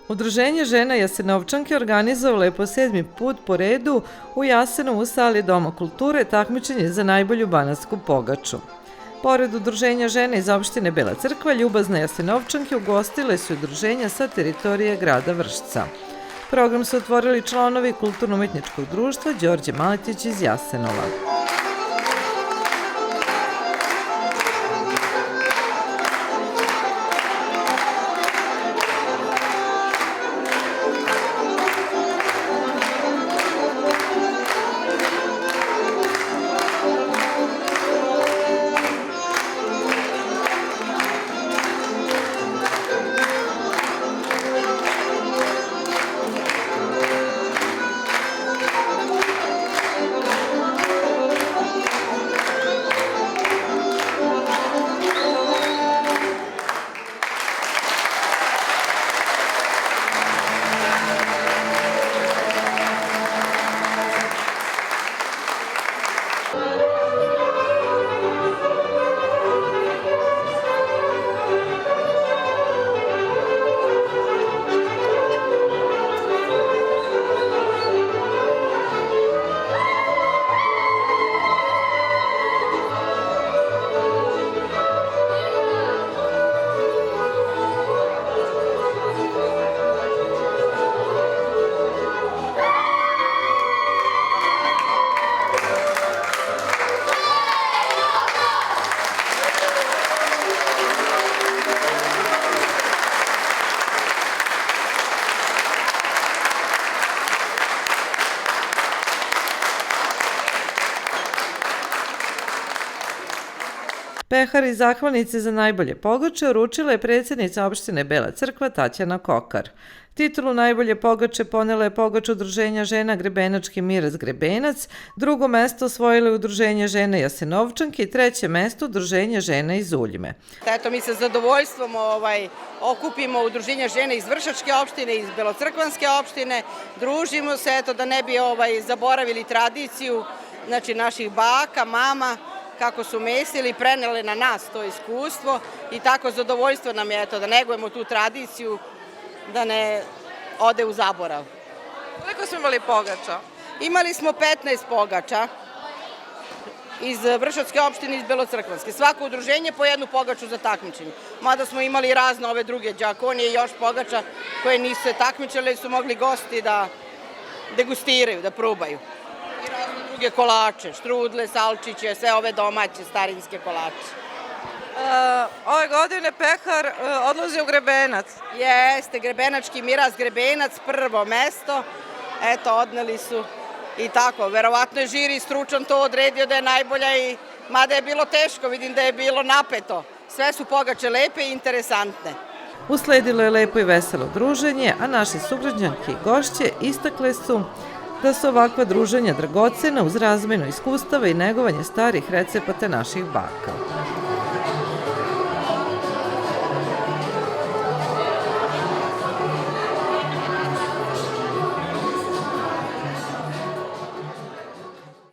Udruženje žena Jasenovčanke organizovalo je po 7. put po redu u Jasenovu u sali Doma kulture takmičenje za najbolju banatsku pogaču. Pored udruženja žena iz opštine Bela Crkva, ljubazne Jasenovčanke ugostile su udruženja sa teritorije grada Vršca. Program su otvorili članovi Kulturno-umetničkog društva Đorđe Maletić iz Jasenova. Pehar i zahvalnice za najbolje pogače uručila je predsjednica opštine Bela Crkva Tatjana Kokar. Titulu najbolje pogače ponela je pogač udruženja žena Grebenački miraz Grebenac, drugo mesto osvojilo je udruženje žena Jasenovčanke i treće mesto udruženje žena iz Uljime. Eto, mi sa zadovoljstvom okupimo udruženja žena iz Vršačke opštine, iz Belocrkvanske opštine, družimo se, eto, da ne bi zaboravili tradiciju, znači naših baka, mama, kako su mesili, preneli na nas to iskustvo i tako zadovoljstvo nam je da negujemo tu tradiciju, da ne ode u zaborav. Koliko smo imali pogača? Imali smo 15 pogača iz Vršačke opštine i iz Belocrkvanske. Svako udruženje po jednu pogaču za takmičenje. Mada smo imali razne ove druge đakonije i još pogača koje nisu se takmičile, su mogli gosti da degustiraju, da probaju. I razne druge kolače, štrudle, salčiće, sve ove domaće starinske kolače. Ove godine Pehar odlazi u Grebenac. Jeste, Grebenački miraz Grebenac, prvo mesto. Eto, odneli su i tako. Verovatno je žiri stručan to odredio da je najbolja, mada je bilo teško, vidim da je bilo napeto. Sve su pogače lepe i interesantne. Usledilo je lepo i veselo druženje, a naše sugrađanke i gošće istakle su da su ovakva druženja dragocena uz razmenu iskustava i negovanje starih recepata naših baka.